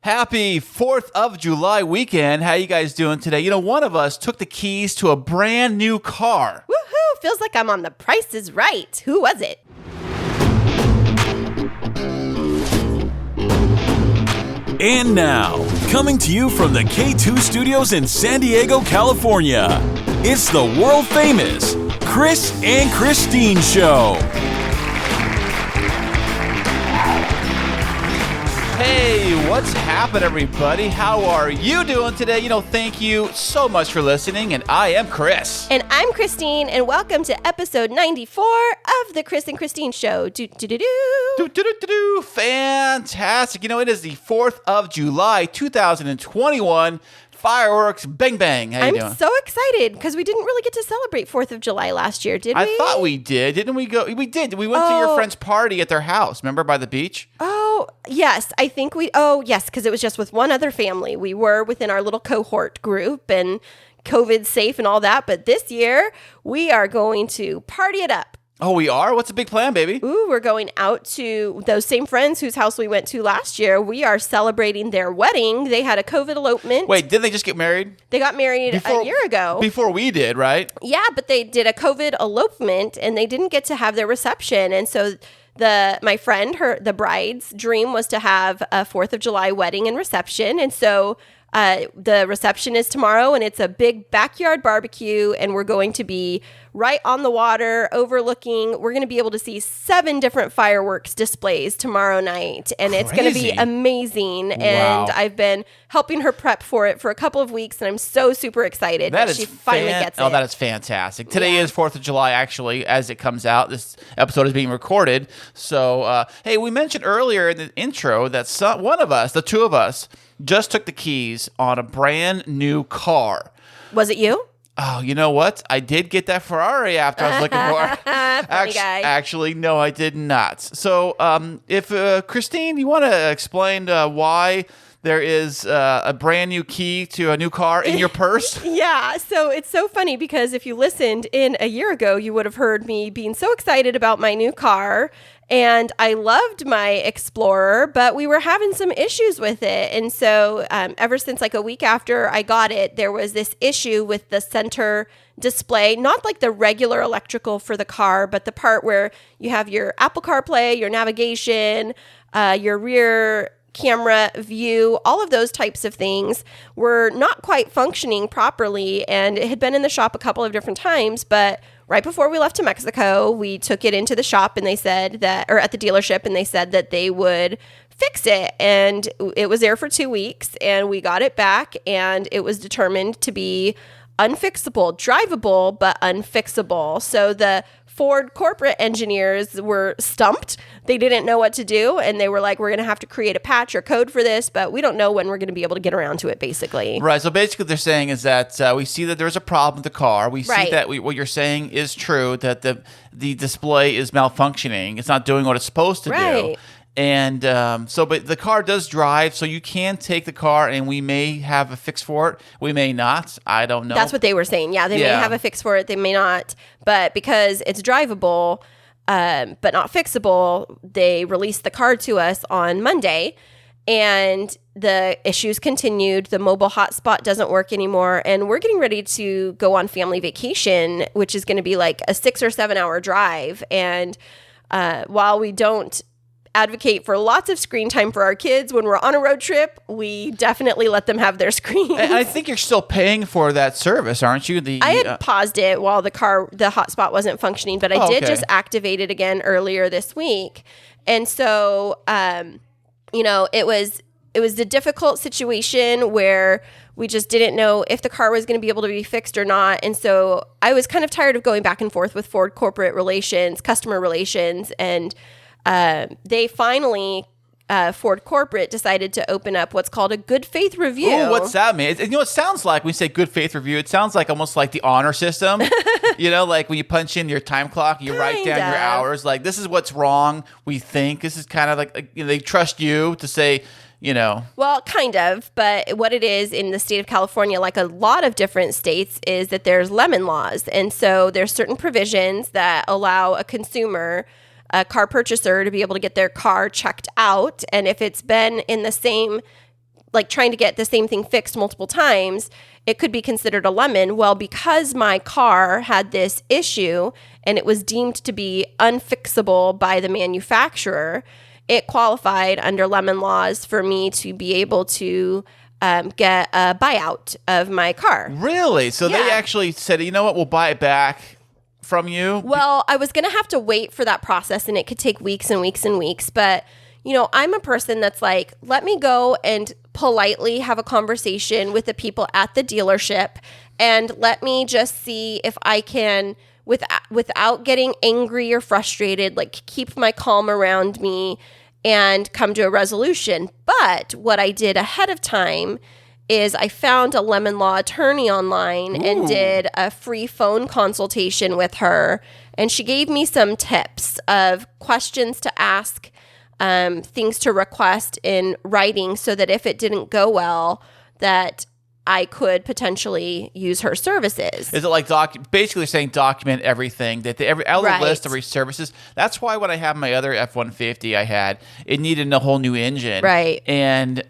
Happy 4th of July weekend. How you guys doing today? You know, one of us took the keys to a brand new car. Woohoo! Feels like I'm on The Price is Right. Who was it? And now, coming to you from the K2 studios in San Diego, California, it's the world-famous Chris and Kristine Show. Hey, what's happening, everybody? How are you doing today? You know, thank you so much for listening, and I am Chris. And I'm Kristine, and welcome to episode 94 of the Chris and Kristine Show. Do-do-do-do-do. Fantastic. You know, it is the 4th of July, 2021. Fireworks, bang, bang. How you doing? I'm so excited because we didn't really get to celebrate 4th of July last year, did we? I thought we did. Didn't we go? We did. We went to your friend's party at their house. Remember, by the beach? Oh, yes. I think yes, because it was just with one other family. We were within our little cohort group and COVID safe and all that. But this year, we are going to party it up. Oh, we are? What's the big plan, baby? Ooh, we're going out to those same friends whose house we went to last year. We are celebrating their wedding. They had a COVID elopement. Wait, didn't they just get married? They got married a year ago. Before we did, right? Yeah, but they did a COVID elopement, and they didn't get to have their reception. And so my friend, the bride's dream was to have a 4th of July wedding and reception. And so the reception is tomorrow, and it's a big backyard barbecue, and we're going to be right on the water overlooking. We're going to be able to see 7 different fireworks displays tomorrow night, and it's going to be amazing. And I've been helping her prep for it for a couple of weeks, and I'm so super excited that she finally gets it. Oh, that is fantastic. Today is 4th of July, actually, as it comes out. This episode is being recorded. So, hey, we mentioned earlier in the intro that one of us, the two of us, just took the keys on a brand new car. Was it you? Oh, you know what? I did get that Ferrari after I was looking for it. Actually, no, I did not. So, if Kristine, you want to explain why there is a brand new key to a new car in your purse? Yeah, so it's so funny because if you listened in a year ago, you would have heard me being so excited about my new car. And I loved my Explorer, but we were having some issues with it. And so ever since like a week after I got it, there was this issue with the center display, not like the regular electrical for the car, but the part where you have your Apple CarPlay, your navigation, your rear camera view, all of those types of things were not quite functioning properly. And it had been in the shop a couple of different times, but right before we left to Mexico, we took it into the shop and they said that, or at the dealership, and they said that they would fix it. And it was there for 2 weeks, and we got it back, and it was determined to be unfixable, drivable, but unfixable. So the Ford corporate engineers were stumped. They didn't know what to do, and they were like, we're going to have to create a patch or code for this, but we don't know when we're going to be able to get around to it, basically. Right. So basically what they're saying is that we see that there's a problem with the car. We see that what you're saying is true, that the display is malfunctioning. It's not doing what it's supposed to do. And but the car does drive, so you can take the car, and we may have a fix for it. We may not. I don't know. That's what they were saying. Yeah, they may have a fix for it. They may not. But because it's drivable, but not fixable, they released the car to us on Monday, and the issues continued. The mobile hotspot doesn't work anymore, and we're getting ready to go on family vacation, which is going to be like a 6 or 7 hour drive. And while we don't advocate for lots of screen time for our kids when we're on a road trip, we definitely let them have their screens. And I think you're still paying for that service, aren't you? I had paused it while the hotspot wasn't functioning, but I did just activate it again earlier this week. And so, it was a difficult situation where we just didn't know if the car was going to be able to be fixed or not. And so I was kind of tired of going back and forth with Ford corporate relations, customer relations, and they finally, Ford Corporate decided to open up what's called a good faith review. Ooh, what's that mean? You know what it sounds like when you say good faith review? It sounds like almost like the honor system. Like when you punch in your time clock, you write down your hours. Like, this is what's wrong, we think. This is kind of like they trust you to say, Well, kind of. But what it is in the state of California, like a lot of different states, is that there's lemon laws. And so there's certain provisions that allow a consumer, a car purchaser, to be able to get their car checked out. And if it's been in the same like trying to get the same thing fixed multiple times, it could be considered a lemon. Well, because my car had this issue and it was deemed to be unfixable by the manufacturer, it qualified under lemon laws for me to be able to get a buyout of my car. Really? So they actually said, you know what, we'll buy it back from you? Well, I was going to have to wait for that process, and it could take weeks and weeks and weeks. But, you know, I'm a person that's like, let me go and politely have a conversation with the people at the dealership, and let me just see if I can, without getting angry or frustrated, like keep my calm around me and come to a resolution. But what I did ahead of time is I found a lemon law attorney online and did a free phone consultation with her. And she gave me some tips of questions to ask, things to request in writing so that if it didn't go well, that I could potentially use her services. Is it like basically saying document everything that every list of services? That's why when I have my other F-150 it needed a whole new engine. Right. And it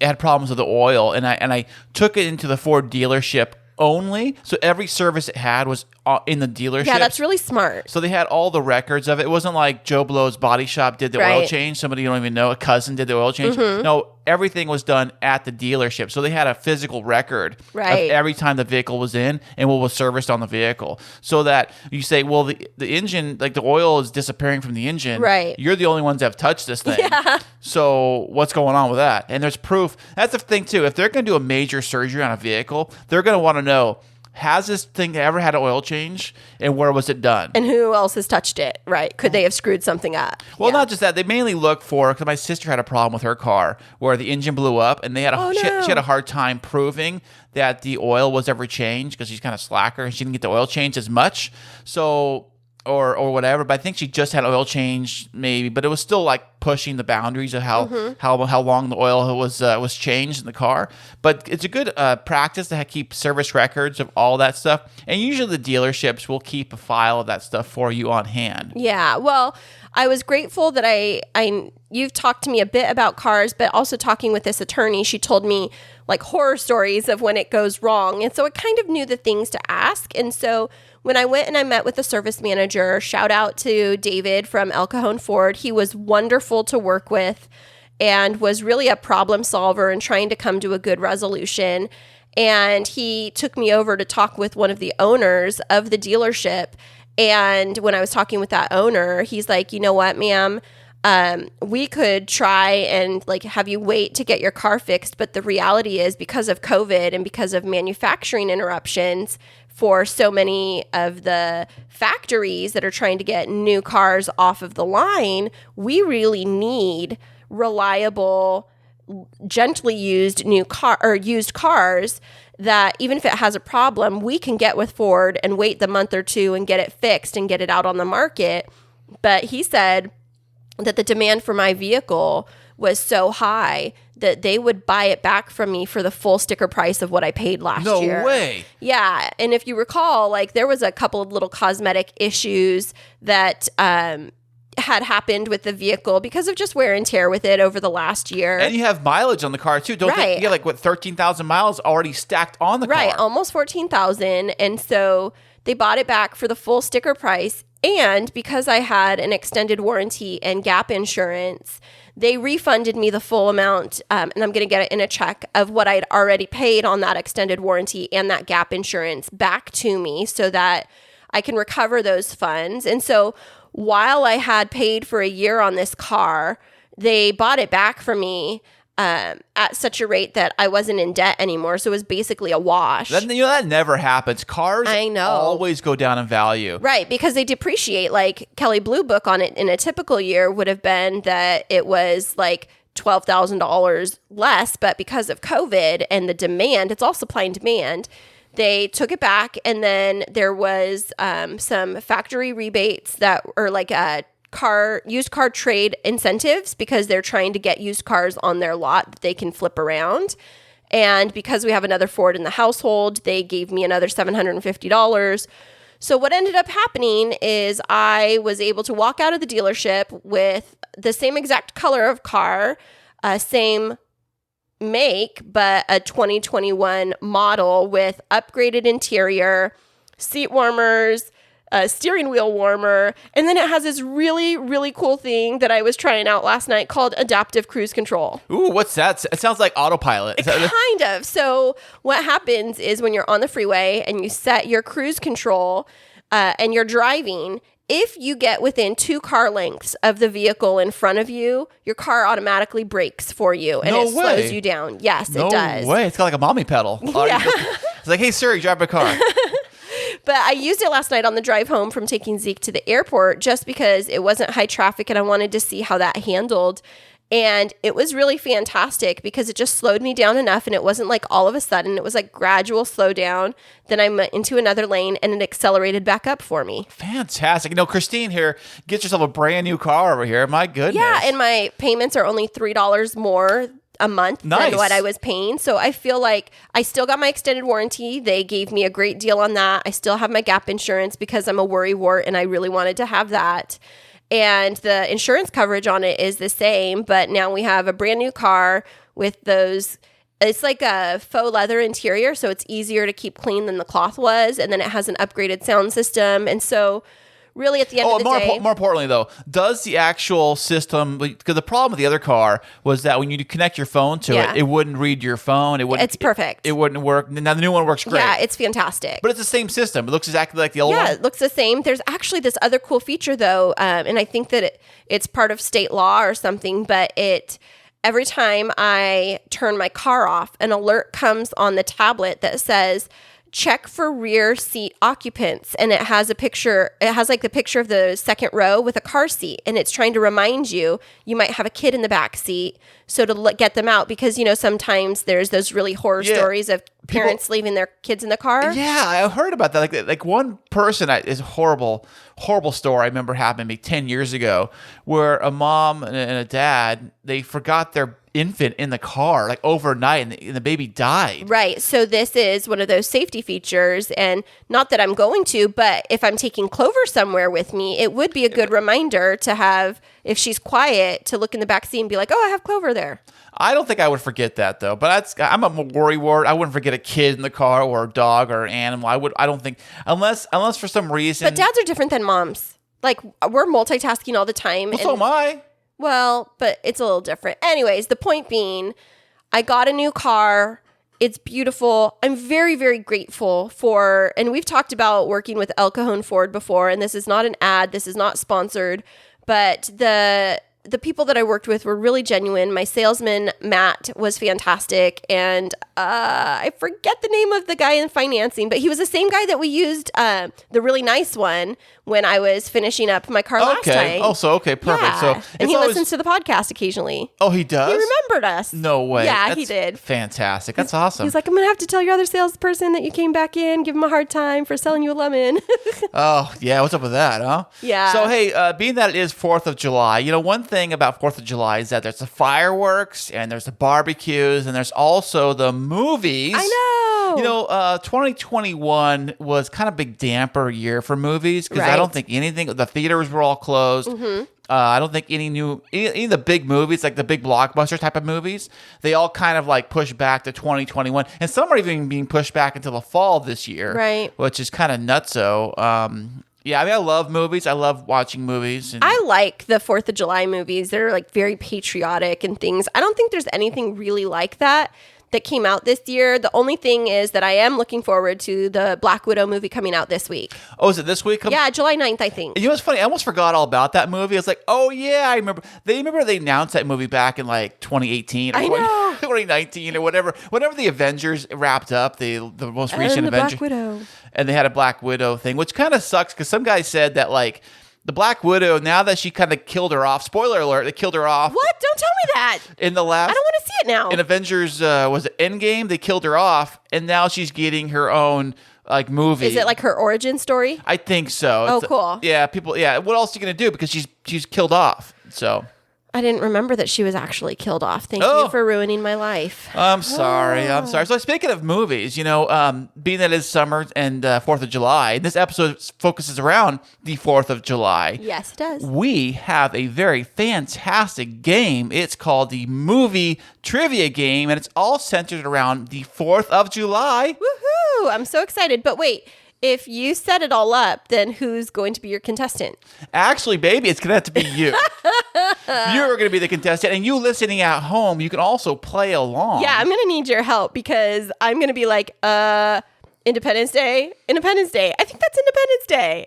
had problems with the oil, and I took it into the Ford dealership only. So every service it had was in the dealership. Yeah, that's really smart. So they had all the records of it. It wasn't like Joe Blow's body shop did the oil change. Somebody you don't even know, a cousin did the oil change. No, everything was done at the dealership. So they had a physical record of every time the vehicle was in and what was serviced on the vehicle. So that you say, well, the engine, like the oil is disappearing from the engine. Right. You're the only ones that have touched this thing. Yeah. So what's going on with that? And there's proof. That's the thing too. If they're going to do a major surgery on a vehicle, they're going to want to know, has this thing ever had an oil change, and where was it done? And who else has touched it, right? Could they have screwed something up? Well, not just that. They mainly look for, because my sister had a problem with her car where the engine blew up, and they had she had a hard time proving that the oil was ever changed because she's kind of slacker and she didn't get the oil changed as much. So, or whatever. But I think she just had oil change maybe, but it was still like pushing the boundaries of how long the oil was changed in the car. But it's a good practice to keep service records of all that stuff. And usually the dealerships will keep a file of that stuff for you on hand. Yeah. Well, I was grateful that you've talked to me a bit about cars, but also talking with this attorney, she told me like horror stories of when it goes wrong. And so I kind of knew the things to ask. And so when I went and I met with the service manager, shout out to David from El Cajon Ford. He was wonderful to work with and was really a problem solver and trying to come to a good resolution. And he took me over to talk with one of the owners of the dealership. And when I was talking with that owner, he's like, you know what, ma'am, we could try and like have you wait to get your car fixed. But the reality is, because of COVID and because of manufacturing interruptions for so many of the factories that are trying to get new cars off of the line, we really need reliable, gently used used cars that even if it has a problem, we can get with Ford and wait the month or two and get it fixed and get it out on the market. But he said that the demand for my vehicle was so high that they would buy it back from me for the full sticker price of what I paid last year. No way. Yeah. And if you recall, like there was a couple of little cosmetic issues that had happened with the vehicle because of just wear and tear with it over the last year. And you have mileage on the car too. Don't you get like 13,000 miles already stacked on the car? Right, almost 14,000. And so they bought it back for the full sticker price. And because I had an extended warranty and gap insurance, they refunded me the full amount, and I'm going to get it in a check, of what I'd already paid on that extended warranty and that gap insurance back to me so that I can recover those funds. And so while I had paid for a year on this car, they bought it back for me at such a rate that I wasn't in debt anymore. So it was basically a wash. That never happens. Cars always go down in value. Right, because they depreciate. Like Kelley Blue Book on it in a typical year would have been that it was like $12,000 less. But because of COVID and the demand, it's all supply and demand, they took it back. And then there was some factory rebates that are like used car trade incentives because they're trying to get used cars on their lot that they can flip around. And because we have another Ford in the household, they gave me another $750. So what ended up happening is I was able to walk out of the dealership with the same exact color of car, same make, but a 2021 model with upgraded interior, seat warmers, a steering wheel warmer, and then it has this really, really cool thing that I was trying out last night called adaptive cruise control. Ooh, what's that? It sounds like autopilot. Kind of. So what happens is when you're on the freeway and you set your cruise control and you're driving, if you get within 2 car lengths of the vehicle in front of you, your car automatically brakes for you and it slows you down. Yes, it does. No way. It's got like a mommy pedal. Yeah. It's like, hey, Siri, drive my car. But I used it last night on the drive home from taking Zeke to the airport just because it wasn't high traffic and I wanted to see how that handled. And it was really fantastic because it just slowed me down enough and it wasn't like all of a sudden. It was like gradual slow down. Then I went into another lane and it accelerated back up for me. Fantastic. You know, Kristine here gets herself a brand new car over here. My goodness. Yeah, and my payments are only $3 more a month than what I was paying. So I feel like I still got my extended warranty. They gave me a great deal on that. I still have my gap insurance because I'm a worrywart and I really wanted to have that. And the insurance coverage on it is the same, but now we have a brand new car with those. It's like a faux leather interior, so it's easier to keep clean than the cloth was. And then it has an upgraded sound system. And so really, at the end of the day... More importantly, though, does the actual system... Because the problem with the other car was that when you connect your phone to it, it wouldn't read your phone. It's perfect. It wouldn't work. Now, the new one works great. Yeah, it's fantastic. But it's the same system. It looks exactly like the old one. Yeah, it looks the same. There's actually this other cool feature, though, and I think that it's part of state law or something, but every time I turn my car off, an alert comes on the tablet that says... check for rear seat occupants. And it has a picture. It has like the picture of the second row with a car seat. And it's trying to remind you might have a kid in the back seat. So to get them out, because, sometimes there's those really horror stories of parents leaving their kids in the car. Yeah, I heard about that. Like one person is horrible story I remember happened to me 10 years ago where a mom and a dad, they forgot their infant in the car like overnight and the baby died. Right. So this is one of those safety features, and not that I'm going to, but if I'm taking Clover somewhere with me, it would be a good reminder to have, if she's quiet, to look in the back seat and be like, oh, I have Clover there. I don't think I would forget that though, but I'm a worrywart. I wouldn't forget a kid in the car or a dog or an animal. I don't think unless for some reason. But dads are different than moms. Like we're multitasking all the time. Well, so am I. Well, but it's a little different. Anyways, the point being, I got a new car. It's beautiful. I'm very, very grateful for, and we've talked about working with El Cajon Ford before, and this is not an ad. This is not sponsored, but the people that I worked with were really genuine. My salesman, Matt, was fantastic. And I forget the name of the guy in financing, but he was the same guy that we used, the really nice one, when I was finishing up my car last time. Oh, so, okay, perfect. Yeah. So and he listens to the podcast occasionally. Oh, he does? He remembered us. No way. Yeah, he did. Fantastic. That's awesome. He's like, I'm going to have to tell your other salesperson that you came back in, give him a hard time for selling you a lemon. Oh, yeah. What's up with that, huh? Yeah. So, hey, being that it is 4th of July, one thing about 4th of July is that there's the fireworks and there's the barbecues and there's also the movies. I know. 2021 was kind of a big damper year for movies because I don't think the theaters were all closed. Mm-hmm. I don't think any of the big movies, like the big blockbuster type of movies, they all kind of like pushed back to 2021. And some are even being pushed back until the fall of this year. Right. Which is kind of nutso. Yeah, I love movies. I love watching movies. And I like the 4th of July movies. They're like very patriotic and things. I don't think there's anything really like that came out this year. The only thing is that I am looking forward to the Black Widow movie coming out this week. Oh, is it this week? Yeah, July 9th, I think. You know what's funny? I almost forgot all about that movie. I was like, oh, yeah, I remember. They announced that movie back in like 2018 or 2019 or whatever. Whenever the Avengers wrapped up, the most recent Avengers. Black Widow. And they had a Black Widow thing, which kind of sucks because some guy said that like, the Black Widow, now that she kind of killed her off, spoiler alert, they killed her off. What? Don't tell me that. In the last... I don't want to see it now. In Avengers, was it Endgame? They killed her off, and now she's getting her own like movie. Is it like her origin story? I think so. Oh, cool. Yeah, what else are you going to do? Because she's killed off, so... I didn't remember that she was actually killed off. Thank you for ruining my life. I'm sorry. So speaking of movies, being that it's summer and 4th of July, this episode focuses around the 4th of July. Yes, it does. We have a very fantastic game. It's called the Movie Trivia Game, and it's all centered around the 4th of July. Woohoo! I'm so excited. But wait. If you set it all up, then who's going to be your contestant? Actually, baby, it's going to have to be you. You're going to be the contestant. And you listening at home, you can also play along. Yeah, I'm going to need your help because I'm going to be like, Independence Day. I think that's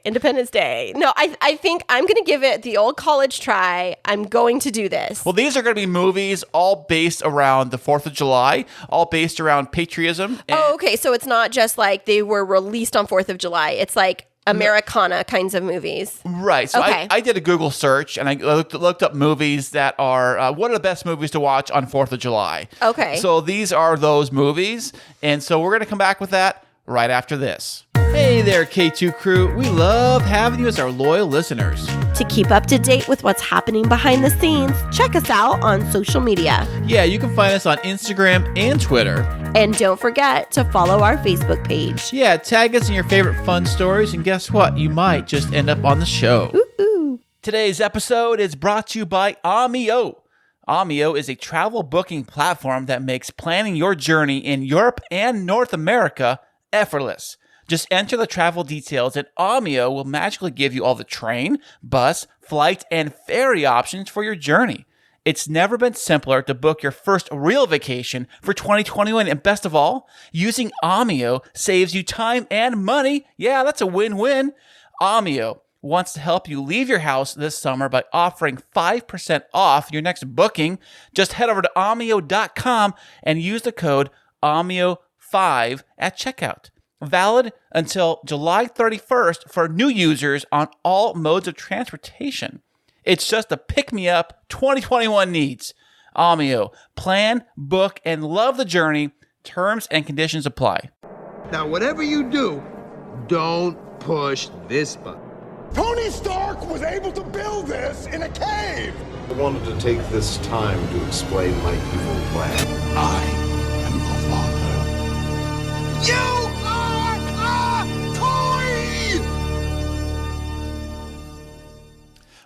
Independence Day. No, I think I'm going to give it the old college try. I'm going to do this. Well, these are going to be movies all based around the 4th of July, all based around patriotism. Okay. So it's not just like they were released on 4th of July. It's like Americana kinds of movies. Right. So okay. I did a Google search and I looked up movies that are, what are the best movies to watch on 4th of July? Okay. So these are those movies. And so we're going to come back with that right after this. Hey there, K2 crew. We love having you as our loyal listeners. To keep up to date with what's happening behind the scenes, check us out on social media. Yeah, you can find us on Instagram and Twitter. And don't forget to follow our Facebook page. Yeah, tag us in your favorite fun stories, and guess what? You might just end up on the show. Ooh. Today's episode is brought to you by Amio. Amio is a travel booking platform that makes planning your journey in Europe and North America effortless. Just enter the travel details and Amio will magically give you all the train, bus, flight, and ferry options for your journey. It's never been simpler to book your first real vacation for 2021, and best of all, using Amio saves you time and money. Yeah, that's a win-win. Amio wants to help you leave your house this summer by offering 5% off your next booking. Just head over to Amio.com and use the code AMIO5 at checkout. Valid until July 31st for new users on all modes of transportation. It's just a pick-me-up 2021 needs. Amio. Plan, book, and love the journey. Terms and conditions apply. Now, whatever you do, don't push this button. Tony Stark was able to build this in a cave. I wanted to take this time to explain my evil plan. I am your father. You are a toy!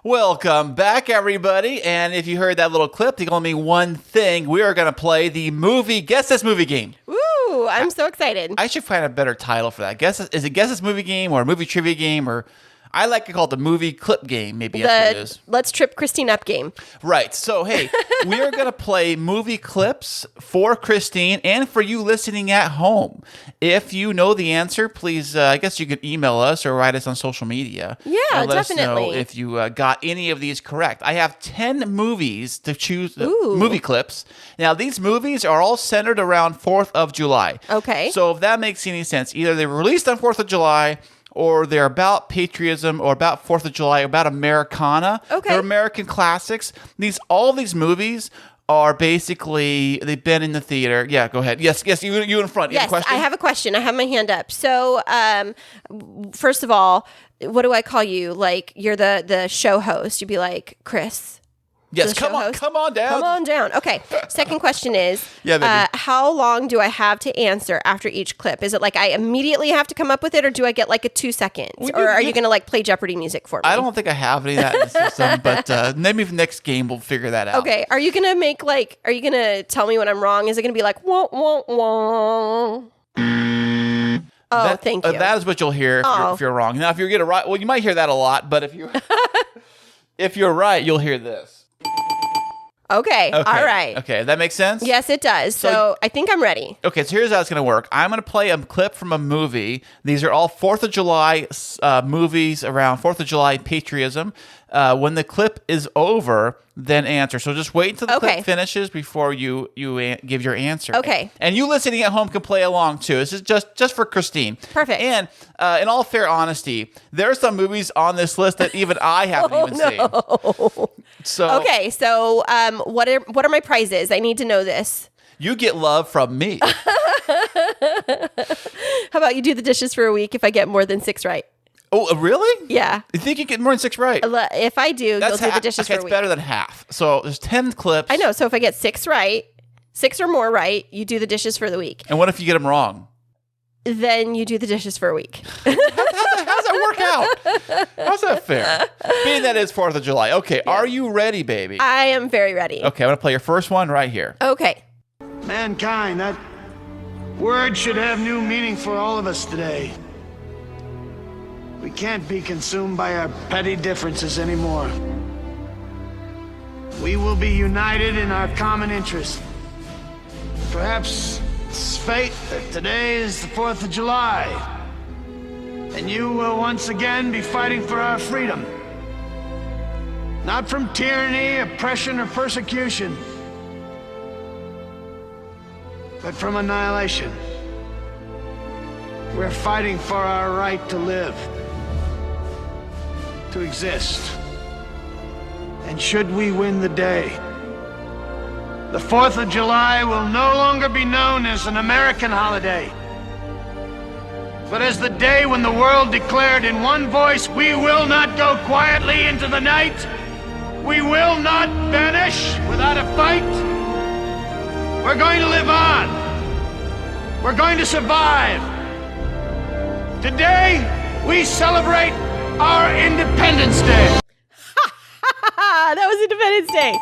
Welcome back, everybody. And if you heard that little clip, there's only one thing. We are going to play the movie Guess This Movie Game. Woo! I'm so excited. I should find a better title for that. Is it Guess This Movie Game or Movie Trivia Game, or I like to call it the Movie Clip Game. Maybe that's what it is. Let's trip Kristine up game. Right. So, hey, we are going to play movie clips for Kristine and for you listening at home. If you know the answer, please, I guess you could email us or write us on social media. Yeah, and let definitely. us know if you got any of these correct. I have 10 movies to choose, movie clips. Now, these movies are all centered around 4th of July. Okay. So if that makes any sense, either they were released on 4th of July or they're about patriotism or about 4th of July, about Americana. Okay. They're American classics. All these movies are basically, they've been in the theater. Yeah, go ahead. Yes, you in front. You Yes, have a question? I have a question. I have my hand up. So, first of all, what do I call you? Like, you're the show host. You'd be like, Chris. Yes, the come show on, host? come on down. Come on down. Okay. Second question is, Yeah, baby. how long do I have to answer after each clip? Is it like I immediately have to come up with it, or do I get like a 2 seconds? Or are you going to like play Jeopardy music for me? I don't think I have any of that in the system, but maybe for the next game we'll figure that out. Okay. Are you going to make like, are you going to tell me when I'm wrong? Is it going to be like, wah, wah, wah? Oh, thank you. That is what you'll hear if you're wrong. Now, if you get it right, well, you might hear that a lot, but if you're right, you'll hear this. Okay. All right. Okay. That makes sense? Yes, it does. So I think I'm ready. Okay, so here's how it's going to work. I'm going to play a clip from a movie. These are all 4th of July movies around 4th of July patriotism. When the clip is over, then answer. So just wait until the clip finishes before you give your answer. Okay. And you listening at home can play along too. This is just for Kristine. Perfect. And in all fair honesty, there are some movies on this list that even I haven't even seen. So okay, so what are my prizes? I need to know this. You get love from me. How about you do the dishes for a week if I get more than 6 right? Oh, really? Yeah. You think you get more than 6 right? If I do, you'll do the dishes for a That's week. better than half. So there's 10 clips. I know. So if I get 6 right, 6 or more right, you do the dishes for the week. And what if you get them wrong? Then you do the dishes for a week. How's that work out? How's that fair? Being that it's 4th of July. Okay, Are you ready, baby? I am very ready. Okay, I'm going to play your first one right here. Okay. Mankind, that word should have new meaning for all of us today. We can't be consumed by our petty differences anymore. We will be united in our common interest. Perhaps it's fate that today is the 4th of July, and you will once again be fighting for our freedom. Not from tyranny, oppression, or persecution, but from annihilation. We're fighting for our right to live, to exist. And should we win the day, the 4th of July will no longer be known as an American holiday, but as the day when the world declared in one voice, we will not go quietly into the night. We will not vanish without a fight. We're going to live on. We're going to survive. Today, we celebrate our Independence Day. That was Independence Day.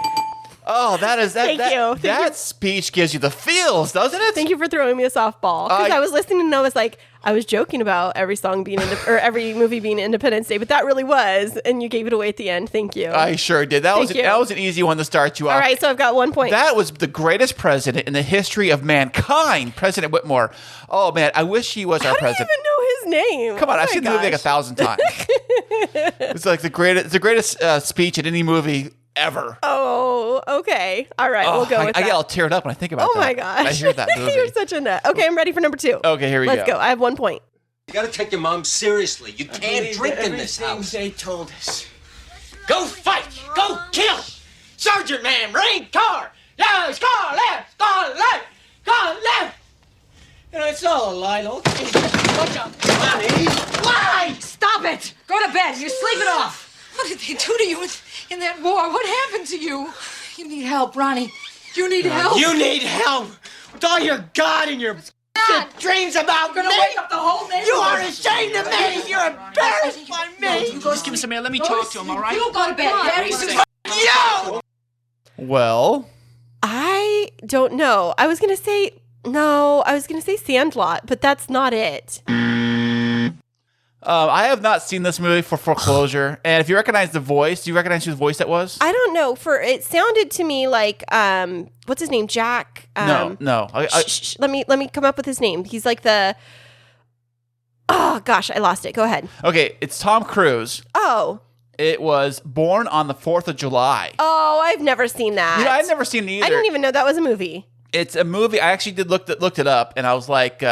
Oh, that speech gives you the feels, doesn't it? Thank you for throwing me a softball. Because I was listening and I was like, I was joking about every song being or every movie being Independence Day, but that really was, and you gave it away at the end. Thank you. I sure did. That was an easy one to start you off. All right, so I've got 1 point. That was the greatest president in the history of mankind, President Whitmore. Oh man, I wish he was our president. I don't even know his name. Come on, I've seen the movie like 1,000 times. It's like the greatest speech in any movie ever. Oh, okay. All right, we'll go with that. I get all teared up when I think about that. Oh my gosh. I hear that movie. You're such a nut. Okay, I'm ready for number 2. Okay, here we go. Let's go. I have 1 point. You gotta take your mom seriously. You can't drink in this house. They told us. Go fight! Go kill! Sergeant man, rain car! Yes, car left! Car left! Car left! You know, it's all a lie, though. Watch out. Lie! Stop it! Go to bed. You sleep it off. What did they do to you in that war? What happened to you? You need help, Ronnie. You need help. You need help with all your God and your dreams about me. Wake up the whole neighborhood. You are ashamed of me. You're embarrassed by me. You Just give me some air. Let me talk to him, all right? You go to bed. Daddy's You! Well, I don't know. I was going to say Sandlot, but that's not it. I have not seen this movie for Foreclosure. And if you recognize the voice, do you recognize whose voice that was? I don't know. It sounded to me like what's his name? Jack. No. Let me come up with his name. He's like the. Oh gosh, I lost it. Go ahead. Okay, it's Tom Cruise. Oh. It was Born on the 4th of July. Oh, I've never seen that. You know, I've never seen it either. I didn't even know that was a movie. It's a movie. I actually looked it up, and I was like,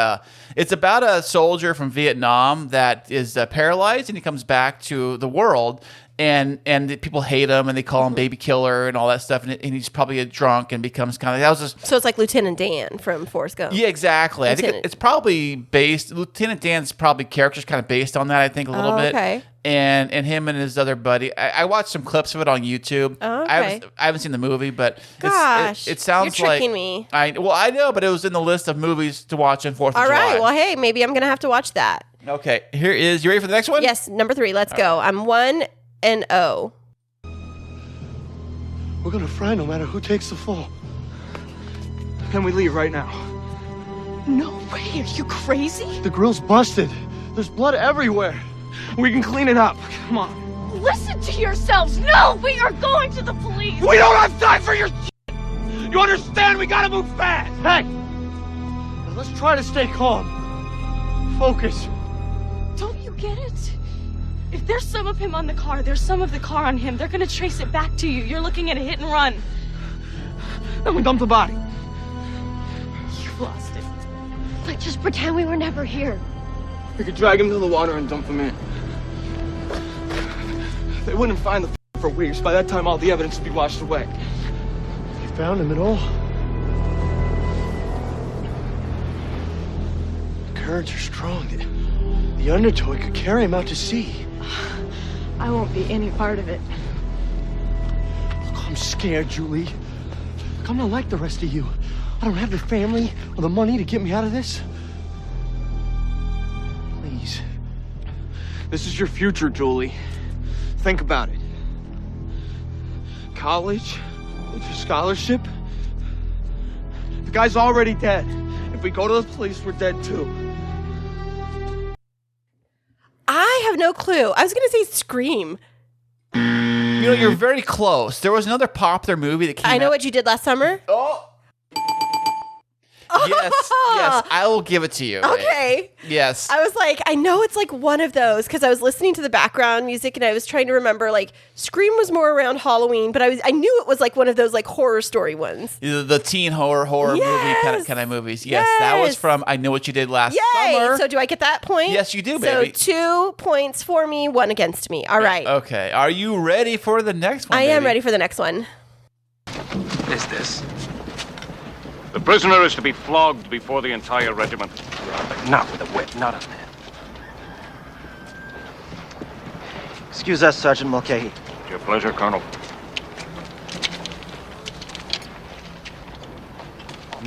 it's about a soldier from Vietnam that is paralyzed, and he comes back to the world, and people hate him, and they call him Baby Killer and all that stuff, and he's probably a drunk and becomes kind of So it's like Lieutenant Dan from Forrest Gump. Yeah, exactly. I think it's probably based. Lieutenant Dan's probably character's kind of based on that. I think a little bit. Okay. And him and his other buddy. I watched some clips of it on YouTube. Oh, okay. I haven't seen the movie, but gosh, it sounds you're like tricking me. I know, but it was in the list of movies to watch on 4th of July. All right. Well, hey, maybe I'm gonna have to watch that. Okay. You ready for the next one? Yes, number 3. Let's go. I'm 1-0. We're gonna fry no matter who takes the fall. Can we leave right now? No way. Are you crazy? The grill's busted. There's blood everywhere. We can clean it up. Come on. Listen to yourselves. No, we are going to the police. We don't have time for your shit. You understand? We gotta move fast. Hey! Now let's try to stay calm. Focus. Don't you get it? If there's some of him on the car, there's some of the car on him. They're gonna trace it back to you. You're looking at a hit and run. Then we dump the body. You've lost it. But just pretend we were never here. We could drag him to the water and dump him in. They wouldn't find the for weeks. By that time, all the evidence would be washed away. You found him at all? The currents are strong. The undertow could carry him out to sea. I won't be any part of it. Look, I'm scared, Julie. Look, I'm not like the rest of you. I don't have the family or the money to get me out of this. Please. This is your future, Julie. Think about it. College, with your scholarship. The guy's already dead. If we go to the police, we're dead too. I have no clue. I was going to say Scream. You know, you're very close. There was another popular movie that came out. I Know What You Did Last Summer. Oh. Yes, I will give it to you. Okay. Yes. I was like, I know it's like one of those because I was listening to the background music and I was trying to remember, like, Scream was more around Halloween, but I knew it was like one of those like horror story ones. The teen horror movie kind of movies. Yes, that was from I Know What You Did Last Summer. So do I get that point? Yes, you do, baby. So 2 points for me, 1 against me. All right. Okay. Are you ready for the next one? I am ready for the next one. What is this? The prisoner is to be flogged before the entire regiment. Not with a whip, not on that. Excuse us, Sergeant Mulcahy. It's your pleasure, Colonel.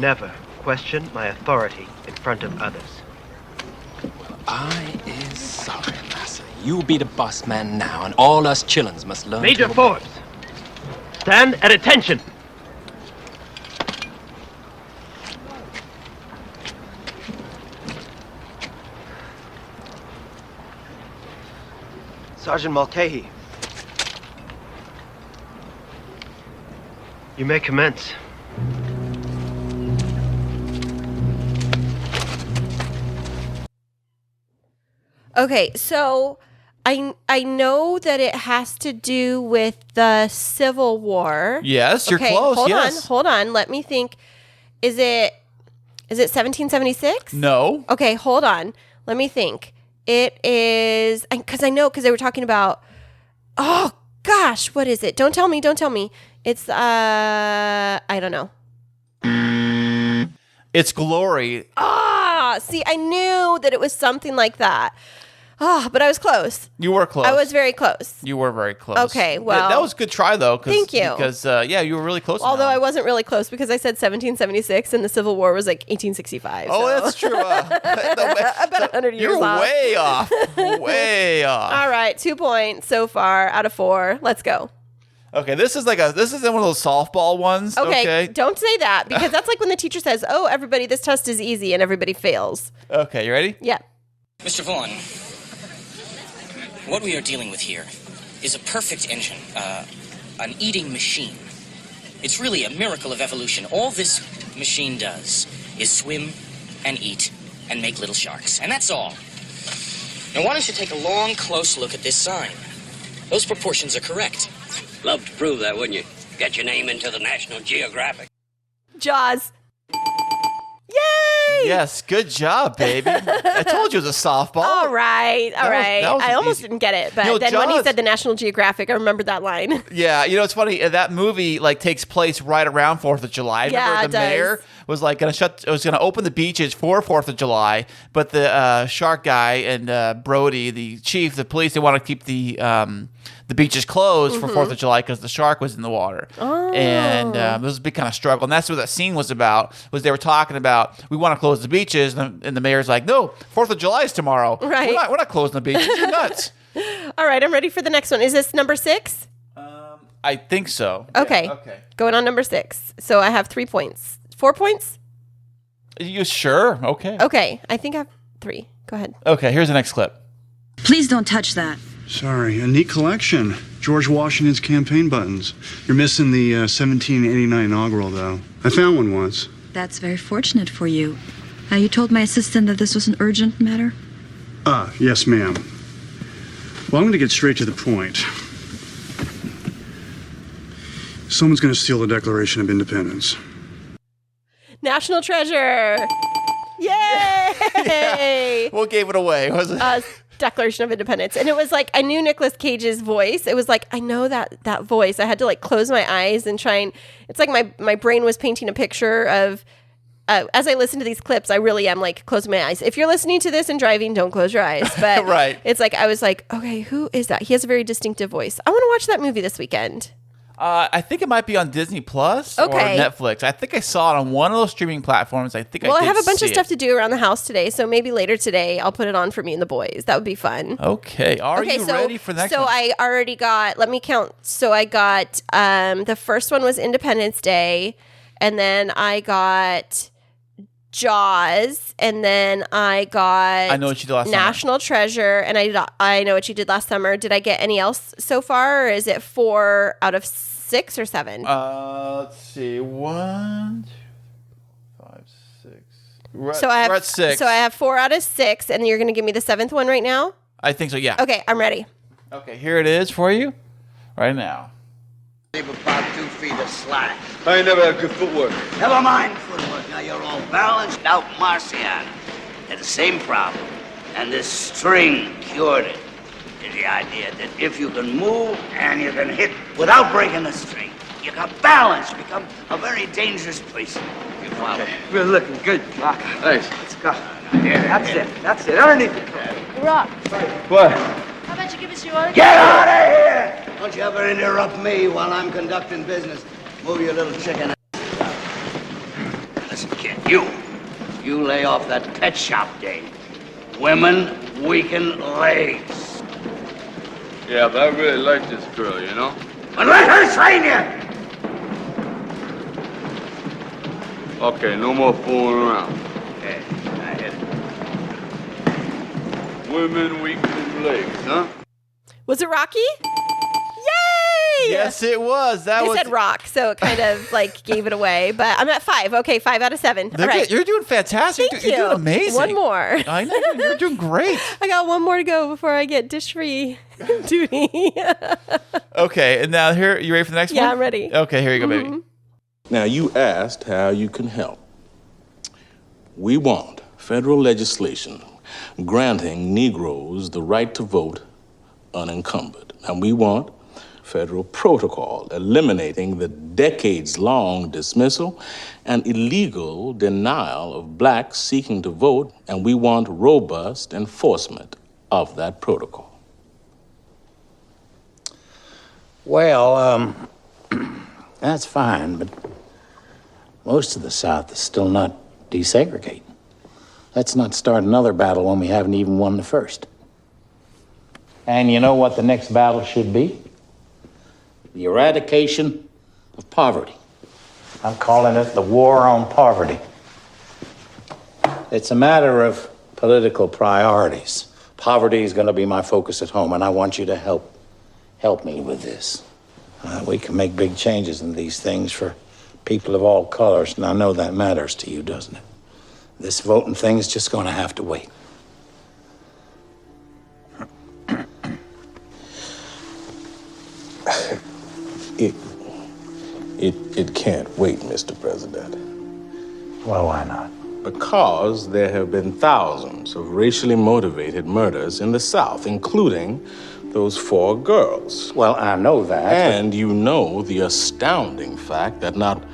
Never question my authority in front of others. I is sorry, massa. You be the boss man now, and all us chillins must learn. Major Forbes, stand at attention. Sergeant Mulcahy, you may commence. Okay, so I know that it has to do with the Civil War. Yes, you're close. Hold on. Let me think. Is it 1776? No. Okay, hold on. Let me think. It is, because they were talking about, oh gosh, what is it? Don't tell me. It's, I don't know. It's Glory. See, I knew that it was something like that. But I was close. You were close. I was very close. You were very close. Okay, well. That was a good try, though. Thank you. Because, you were really close. Although I wasn't really close because I said 1776 and the Civil War was like 1865. Oh, so. that's true. About 100 years You're off. way off. Way off. All right, 2 points so far out of 4. Let's go. Okay, this is one of those softball ones. Okay. Don't say that because that's like when the teacher says, "Oh, everybody, this test is easy," and everybody fails. Okay, you ready? Yeah. Mr. Vaughn, what we are dealing with here is a perfect engine, an eating machine. It's really a miracle of evolution. All this machine does is swim and eat and make little sharks, and that's all. Now, why don't you take a long, close look at this sign? Those proportions are correct. Love to prove that, wouldn't you? Get your name into the National Geographic. Jaws. Yay! Yes, good job, baby. I told you it was a softball. All right. That was I almost easy. didn't get it, but then when he said the National Geographic, I remembered that line. Yeah, it's funny. That movie takes place right around 4th of July. Remember the mayor was going to open the beaches for 4th of July, but the shark guy and Brody, the chief, the police, they want to keep the beaches closed for 4th of July because the shark was in the water. Oh. And it was a big kind of struggle. And that's what that scene was about, was they were talking about, we want to close the beaches. And the mayor's like, no, 4th of July is tomorrow. Right. We're not closing the beaches. You're nuts. All right, I'm ready for the next one. Is this number 6? I think so. Okay. Yeah, okay. Going on number 6. So I have 3 points. 4 points? You sure? Okay. Okay. I think I have 3. Go ahead. Okay, here's the next clip. Please don't touch that. Sorry, a neat collection. George Washington's campaign buttons. You're missing the 1789 inaugural, though. I found one once. That's very fortunate for you. You told my assistant that this was an urgent matter? Yes, ma'am. Well, I'm going to get straight to the point. Someone's going to steal the Declaration of Independence. National Treasure. Yay! Yeah. What gave it away? Was it? Declaration of Independence. And it was like, I knew Nicolas Cage's voice. It was like, I know that voice. I had to close my eyes and try and, it's like my brain was painting a picture of as I listen to these clips, I really am like closing my eyes. If you're listening to this and driving, don't close your eyes. But right. It's like I was like, okay, who is that? He has a very distinctive voice. I want to watch that movie this weekend. I think it might be on Disney Plus or Netflix. I think I saw it on one of those streaming platforms. I have a bunch of stuff to do around the house today, so maybe later today I'll put it on for me and the boys. That would be fun. Okay. Are you ready for the next one? So I already got, let me count. So I got, the first one was Independence Day, and then I got Jaws, and then I got I Know What You Did Last National Treasure, and I Know What You Did Last Summer. Did I get any else so far, or is it 4 out of 6 or 7? Let's see. 1, 2, 5, 6. So I we're at 6. So I have 4 out of 6, and you're going to give me the 7th one right now? I think so, yeah. Okay, I'm ready. Okay, here it is for you right now. About 2 feet of slack. I ain't never had good footwork. Never mind footwork. Now you're all balanced out Marcion. Had the same problem. And this string cured it. Is the idea that if you can move and you can hit without breaking the string, you can balance. You become a very dangerous person. You follow? We're looking good, Doc. Thanks. Let's go. That's it. That's it. Underneath the car. Rock, What? how about you give us your other... Get out of here! Don't you ever interrupt me while I'm conducting business. Move your little chicken. Listen, kid, you lay off that pet shop day. Women weaken legs. Yeah, but I really like this girl, you know? But let her train you! Okay, no more fooling around. Okay, I hit it. Women weakening legs, huh? Was it Rocky? Yay! Yes, it was. That They was. said rock, so it kind of like gave it away. But I'm at 5. Okay, 5 out of 7. All right. You're doing fantastic. Thank You're you. doing amazing. One more. I know. You're doing great. I got one more to go before I get dish-free duty. Okay, and now here, you ready for the next one? Yeah, I'm ready. Okay, here you go, baby. Now, you asked how you can help. We want federal legislation granting Negroes the right to vote unencumbered. And we want federal protocol eliminating the decades-long dismissal and illegal denial of blacks seeking to vote, and we want robust enforcement of that protocol. Well, that's fine, but most of the South is still not desegregating. Let's not start another battle when we haven't even won the first. And you know what the next battle should be? The eradication of poverty. I'm calling it the war on poverty. It's a matter of political priorities. Poverty is going to be my focus at home, and I want you to help me with this. We can make big changes in these things for people of all colors, and I know that matters to you, doesn't it? This voting thing is just going to have to wait. It can't wait, Mr. President. Well, why not? Because there have been thousands of racially motivated murders in the South, including those 4 girls. Well, I know that. And you know the astounding fact that not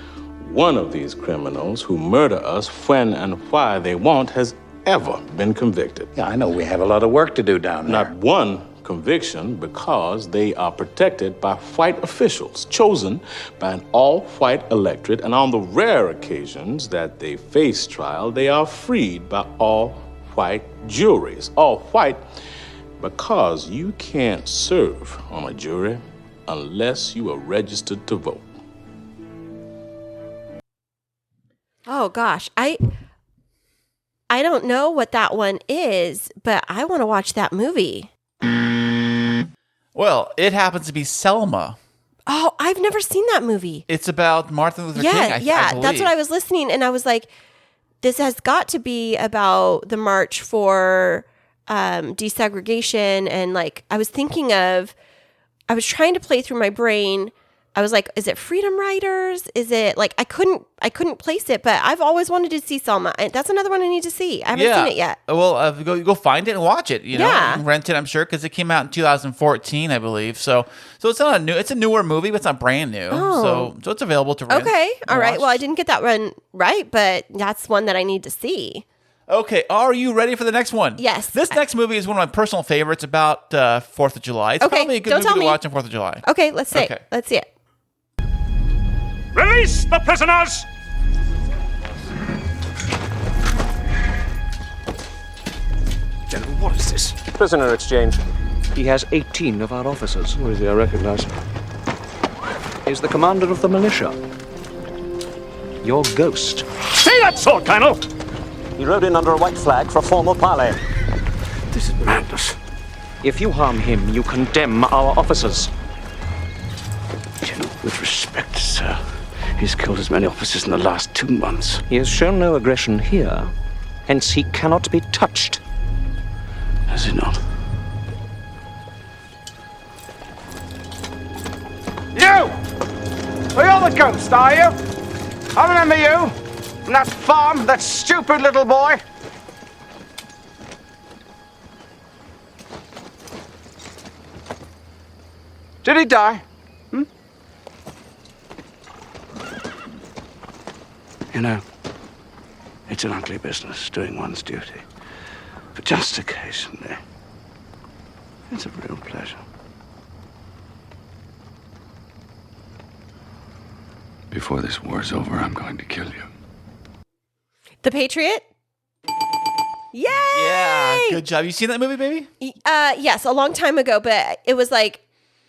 one of these criminals who murder us when and why they want has ever been convicted. Yeah, I know we have a lot of work to do down there. Not one conviction, because they are protected by white officials chosen by an all-white electorate, and on the rare occasions that they face trial, they are freed by all-white juries. All-white because you can't serve on a jury unless you are registered to vote. Oh gosh, I don't know what that one is, but I want to watch that movie. Well, it happens to be Selma. Oh, I've never seen that movie. It's about Martin Luther King, I that's what I was listening, and I was like, this has got to be about the march for desegregation, and like I was trying to play through my brain I was like, is it Freedom Riders? Is it like I couldn't place it, but I've always wanted to see Selma. That's another one I need to see. I haven't seen it yet. Well, go find it and watch it. You know, you can rent it. I'm sure because it came out in 2014, I believe. So it's not it's a newer movie, but it's not brand new. So it's available to rent. Okay, all right. Well, I didn't get that one right, but that's one that I need to see. Okay, are you ready for the next one? Yes. This next movie is one of my personal favorites about 4th of July. It's probably a good movie to watch on 4th of July. Okay, let's see it. Let's see it. Release the prisoners! General, what is this? Prisoner exchange. He has 18 of our officers. Who is he? I recognize him. He's the commander of the militia. Your ghost. Say that sword, Colonel! He rode in under a white flag for formal parley. This is madness. If you harm him, you condemn our officers. General, with respect, sir, he's killed as many officers in the last 2 months. He has shown no aggression here, hence he cannot be touched. Has he not? You! Well, you're the ghost, are you? I remember you. From that farm, that stupid little boy. Did he die? You know, it's an ugly business doing one's duty. But just occasionally, it's a real pleasure. Before this war's over, I'm going to kill you. The Patriot? Yay! Yeah, good job. You seen that movie, baby? Yes, a long time ago, but it was like,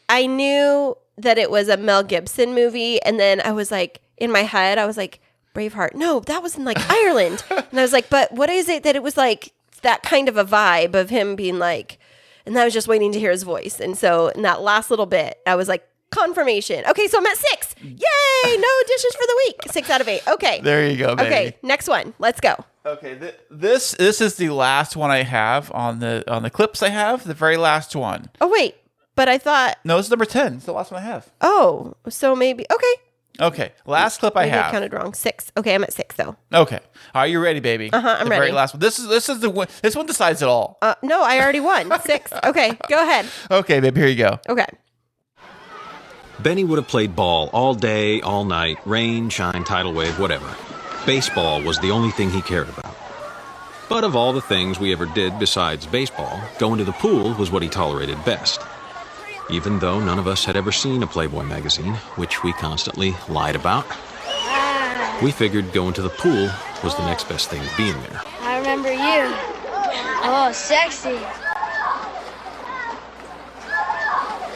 I knew that it was a Mel Gibson movie, and then I was like, in my head, I was like, Braveheart. No, that was in like Ireland. And I was like, but what is it that it was like that kind of a vibe of him being like, and I was just waiting to hear his voice. And so in that last little bit, I was like, confirmation. Okay, so I'm at 6. Yay! No dishes for the week. 6 out of 8. Okay. There you go, baby. Okay, next one. Let's go. Okay, this is the last one I have on the clips I have. The very last one. Oh wait, but I thought no, it's number 10. It's the last one I have. Oh, so maybe Okay, last clip I have. I counted wrong. 6. Okay, I'm at 6 though. Okay, are you ready, baby? I'm ready. The very last one. This is the one. This one decides it all. No, I already won. 6. Okay, go ahead. Okay, baby, here you go. Okay. Benny would have played ball all day, all night, rain, shine, tidal wave, whatever. Baseball was the only thing he cared about. But of all the things we ever did besides baseball, going to the pool was what he tolerated best. Even though none of us had ever seen a Playboy magazine, which we constantly lied about, we figured going to the pool was the next best thing to being there. I remember you. Oh, sexy.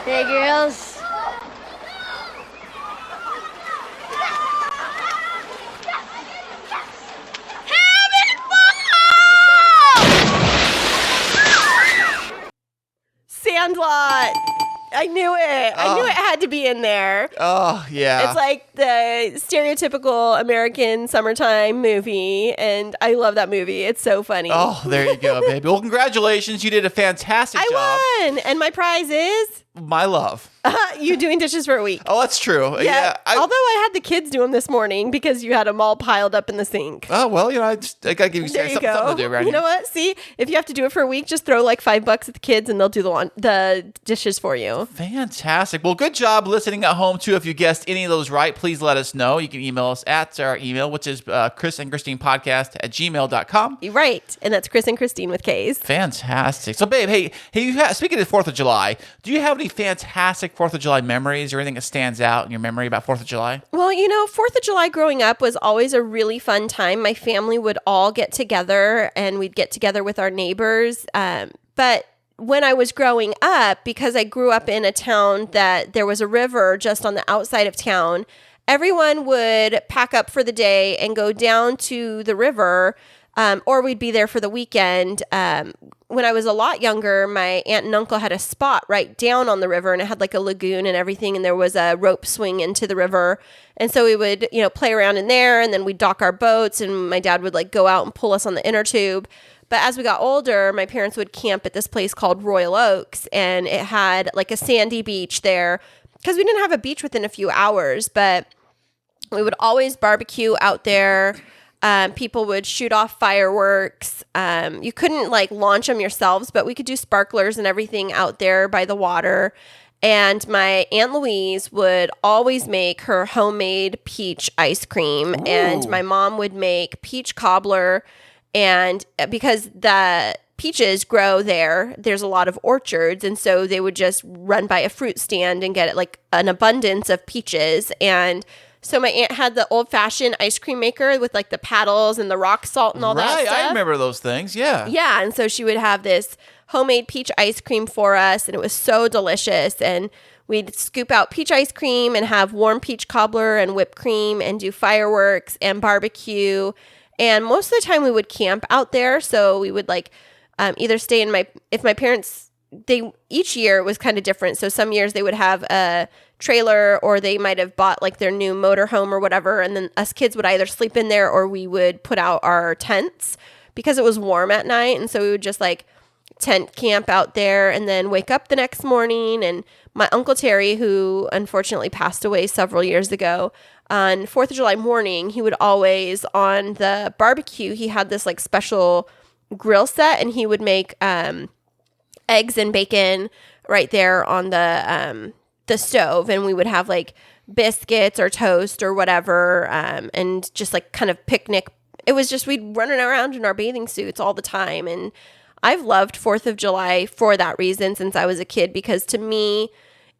Hey, girls. Sandlot. I knew it. I knew it had to be in there. Oh, yeah. It's like the stereotypical American summertime movie, and I love that movie. It's so funny. Oh, there you go, baby. Well, congratulations. You did a fantastic job. I won, and my prize is... my love. You doing dishes for a week. Oh, that's true. Yeah. Although I had the kids do them this morning because you had them all piled up in the sink. Oh, well, you know, I got to give you something to do around You know what? See, if you have to do it for a week, just throw like $5 at the kids and they'll do the dishes for you. Fantastic. Well, good job listening at home, too. If you guessed any of those right, please let us know. You can email us at our email, which is chrisandchristinepodcast@gmail.com. Right. And that's Chris and Kristine with K's. Fantastic. So, babe, hey, speaking of 4th of July, do you have any fantastic 4th of July memories or anything that stands out in your memory about 4th of July? Well, 4th of July growing up was always a really fun time. My family would all get together and we'd get together with our neighbors. But when I was growing up, because I grew up in a town that there was a river just on the outside of town, everyone would pack up for the day and go down to the river, or we'd be there for the weekend. When I was a lot younger, my aunt and uncle had a spot right down on the river, and it had like a lagoon and everything, and there was a rope swing into the river. And so we would, play around in there, and then we'd dock our boats, and my dad would like go out and pull us on the inner tube. But as we got older, my parents would camp at this place called Royal Oaks, and it had like a sandy beach there, because we didn't have a beach within a few hours, but we would always barbecue out there. People would shoot off fireworks. You couldn't like launch them yourselves, but we could do sparklers and everything out there by the water. And my Aunt Louise would always make her homemade peach ice cream. Ooh. And my mom would make peach cobbler. And because the peaches grow there's a lot of orchards. And so they would just run by a fruit stand and get like an abundance of peaches. And so my aunt had the old-fashioned ice cream maker with like the paddles and the rock salt and all that stuff. Right, I remember those things, yeah. Yeah, and so she would have this homemade peach ice cream for us, and it was so delicious. And we'd scoop out peach ice cream and have warm peach cobbler and whipped cream and do fireworks and barbecue. And most of the time we would camp out there, so we would like either stay in if my parents, each year was kind of different. So some years they would have a trailer, or they might have bought like their new motorhome or whatever, and then us kids would either sleep in there or we would put out our tents because it was warm at night. And so we would just like tent camp out there and then wake up the next morning. And my Uncle Terry, who unfortunately passed away several years ago, on 4th of July morning, he would always, on the barbecue, he had this like special grill set, and he would make eggs and bacon right there on the stove, and we would have like biscuits or toast or whatever, and just like kind of picnic. It was just, we'd run around in our bathing suits all the time. And I've loved 4th of July for that reason since I was a kid, because to me,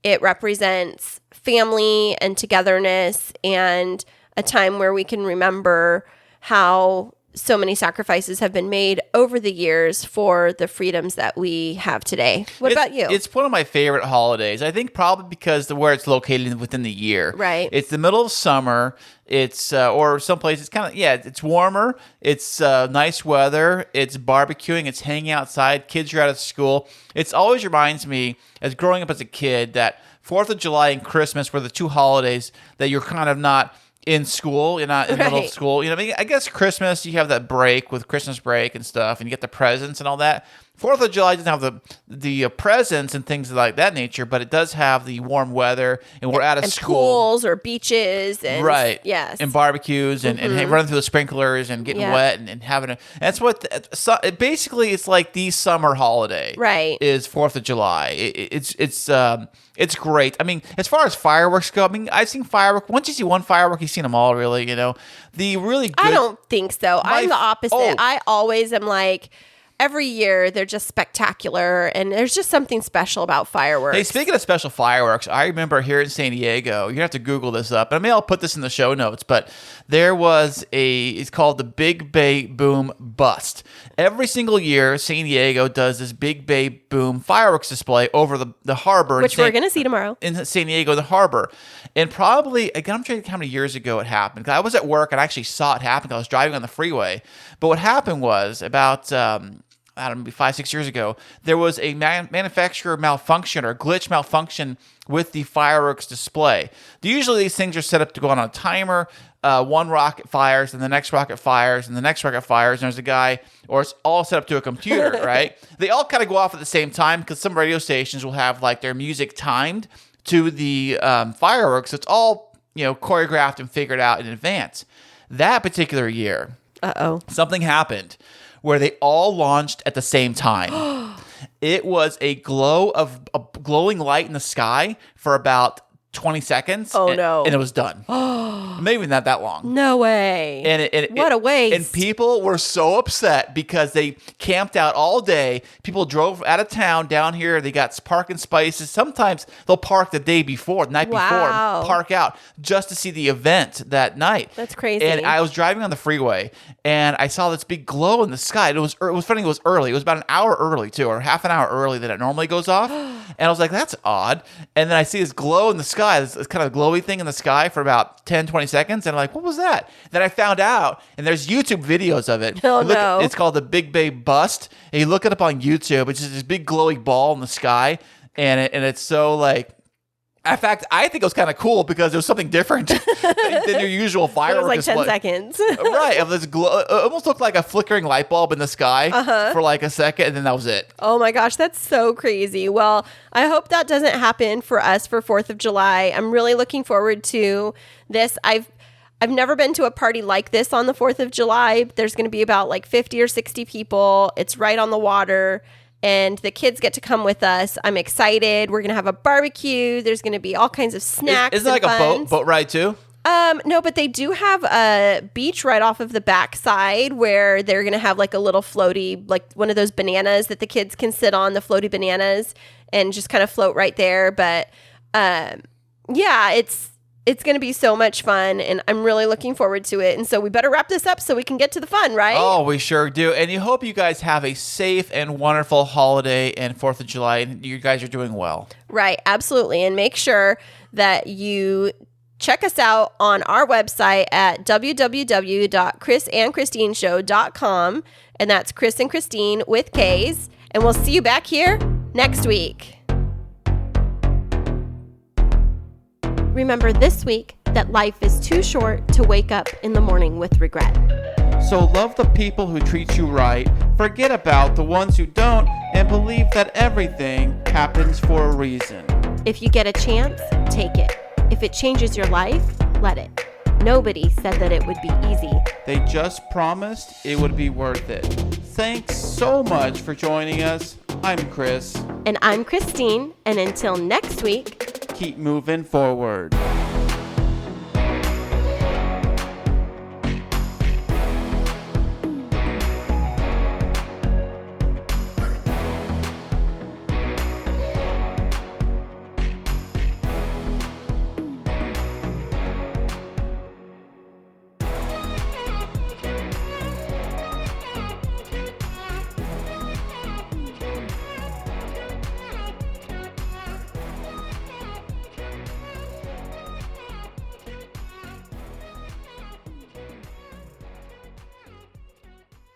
it represents family and togetherness and a time where we can remember how so many sacrifices have been made over the years for the freedoms that we have today. What about you? It's one of my favorite holidays. I think probably because of where it's located within the year. Right. It's the middle of summer. It's or someplace it's kind of it's warmer. It's nice weather. It's barbecuing. It's hanging outside. Kids are out of school. It always reminds me, as growing up as a kid, that 4th of July and Christmas were the two holidays that you're kind of not in school, you're not in the middle of school. You know, I guess Christmas, you have that break with Christmas break and stuff, and you get the presents and all that. 4th of July doesn't have the presents and things like that nature, but it does have the warm weather, and we're out of school. Pools or beaches. And, right. Yes. And barbecues and running through the sprinklers and getting wet and having a... That's what... basically, it's like the summer holiday. Right. Is 4th of July. It's great. I mean, as far as fireworks go, I mean, I've seen fireworks. Once you see one firework, you've seen them all, really, you know. The really good... I don't think so. I'm the opposite. I always am like... Every year, they're just spectacular, and there's just something special about fireworks. Hey, speaking of special fireworks, I remember here in San Diego, you have to Google this up, and I'll put this in the show notes, but there was it's called the Big Bay Boom Bust. Every single year, San Diego does this Big Bay Boom fireworks display over the harbor. Which we're going to see tomorrow. In San Diego, the harbor. And probably, again, I'm trying to think how many years ago it happened. 'Cause I was at work, and I actually saw it happen because I was driving on the freeway. But what happened was about... I don't know, maybe 5-6 years ago, there was a manufacturer malfunction or glitch malfunction with the fireworks display. Usually these things are set up to go on a timer. One rocket fires, and the next rocket fires, and the next rocket fires, and there's a guy, or it's all set up to a computer, right? They all kind of go off at the same time because some radio stations will have like their music timed to the fireworks. It's all, choreographed and figured out in advance. That particular year, something happened where they all launched at the same time. It was a glowing light in the sky for about 20 seconds. Oh, no. And it was done. Maybe not that long. No way. What a waste. And people were so upset because they camped out all day. People drove out of town down here. They got parking spaces. Sometimes they'll park the day before, the night before, park out just to see the event that night. That's crazy. And I was driving on the freeway, and I saw this big glow in the sky. It was funny. It was early. It was about an hour early, too, or half an hour early than it normally goes off. And I was like, that's odd. And then I see this glow in the sky, this kind of glowy thing in the sky for about 10, 20 seconds. And I'm like, what was that? Then I found out, and there's YouTube videos of it. No. It's called the Big Bay Bust. And you look it up on YouTube. It's just this big glowy ball in the sky. And it's so like... In fact, I think it was kind of cool because there was something different than your usual firework It was like display. 10 seconds. Right. Of this glow, it almost looked like a flickering light bulb in the sky for like a second, and then that was it. Oh my gosh, that's so crazy. Well, I hope that doesn't happen for us for 4th of July. I'm really looking forward to this. I've never been to a party like this on the 4th of July. There's going to be about like 50 or 60 people. It's right on the water. And the kids get to come with us. I'm excited. We're going to have a barbecue. There's going to be all kinds of snacks. Isn't it like a boat ride too? No, but they do have a beach right off of the backside where they're going to have like a little floaty, like one of those bananas that the kids can sit on, the floaty bananas, and just kind of float right there. But yeah, it's going to be so much fun, and I'm really looking forward to it. And so we better wrap this up so we can get to the fun, right? Oh, we sure do. And you hope you guys have a safe and wonderful holiday and 4th of July, and you guys are doing well. Right, absolutely. And make sure that you check us out on our website at www.chrisandchristineshow.com, and that's Chris and Kristine with K's. And we'll see you back here next week. Remember this week that life is too short to wake up in the morning with regret. So love the people who treat you right, forget about the ones who don't, and believe that everything happens for a reason. If you get a chance, take it. If it changes your life, let it. Nobody said that it would be easy. They just promised it would be worth it. Thanks so much for joining us. I'm Chris. And I'm Kristine. And until next week, keep moving forward.